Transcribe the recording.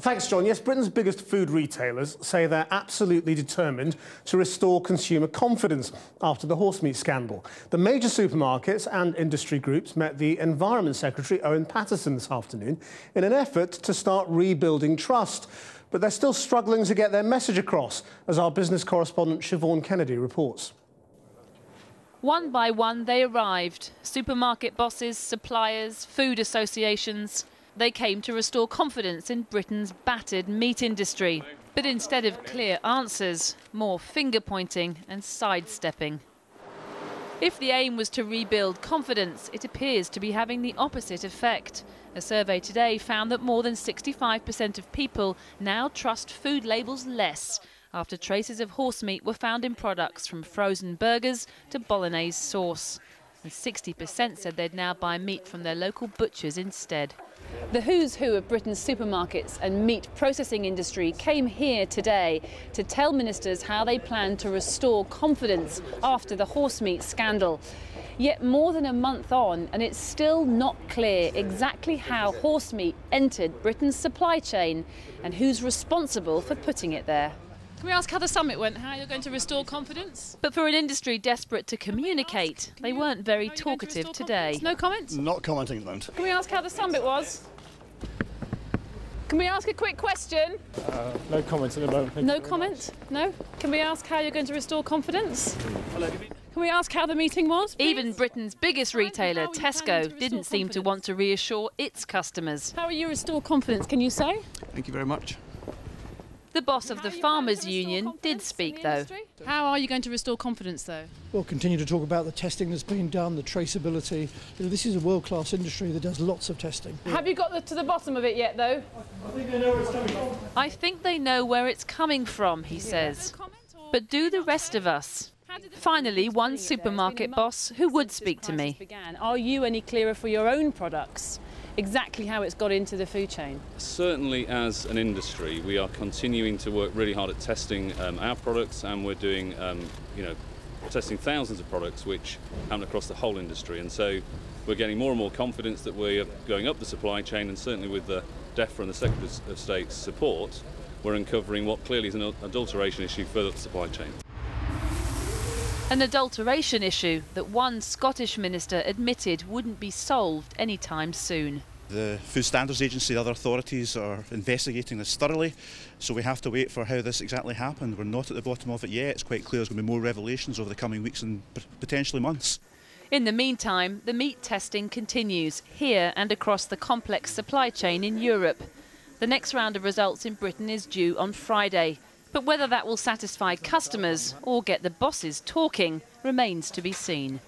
Thanks, John. Yes, Britain's biggest food retailers say they're absolutely determined to restore consumer confidence after the horsemeat scandal. The major supermarkets and industry groups met the Environment Secretary, Owen Paterson, this afternoon in an effort to start rebuilding trust. But they're still struggling to get their message across, as our business correspondent Siobhan Kennedy reports. One by one they arrived. Supermarket bosses, suppliers, food associations. They came to restore confidence in Britain's battered meat industry. But instead of clear answers, more finger-pointing and sidestepping. If the aim was to rebuild confidence, it appears to be having the opposite effect. A survey today found that more than 65% of people now trust food labels less after traces of horsemeat were found in products from frozen burgers to bolognese sauce. And 60% said they'd now buy meat from their local butchers instead. The who's who of Britain's supermarkets and meat processing industry came here today to tell ministers how they plan to restore confidence after the horsemeat scandal. Yet more than a month on, and it's still not clear exactly how horsemeat entered Britain's supply chain and who's responsible for putting it there. Can we ask how the summit went, how you're going to restore confidence? But for an industry desperate to communicate, they weren't very talkative today. No comments? Not commenting at the moment. Can we ask how the summit was? Can we ask a quick question? No comments at the moment. No comment? No? Can we ask how you're going to restore confidence? Can we ask how the meeting was, please? Even Britain's biggest retailer, Tesco, didn't seem to want to reassure its customers. How will you restore confidence, can you say? Thank you very much. The boss of the Farmers' Union did speak, though. How are you going to restore confidence, though? We'll continue to talk about the testing that's been done, the traceability. You know, this is a world-class industry that does lots of testing. Have you got to the bottom of it yet, though? I think they know where it's coming from. I think they know where it's coming from, he says. But do the rest of us? Finally, one supermarket boss who would speak to me. Are you any clearer for your own products? Exactly how it's got into the food chain? Certainly, as an industry, we are continuing to work really hard at testing our products, and we're doing, testing thousands of products which happen across the whole industry. And so we're getting more and more confidence that we're going up the supply chain, and certainly with the DEFRA and the Secretary of State's support, we're uncovering what clearly is an adulteration issue further up the supply chain. An adulteration issue that one Scottish minister admitted wouldn't be solved anytime soon. The Food Standards Agency and other authorities are investigating this thoroughly, so we have to wait for how this exactly happened. We're not at the bottom of it yet. It's quite clear there's going to be more revelations over the coming weeks and potentially months. In the meantime, the meat testing continues here and across the complex supply chain in Europe. The next round of results in Britain is due on Friday. But whether that will satisfy customers or get the bosses talking remains to be seen.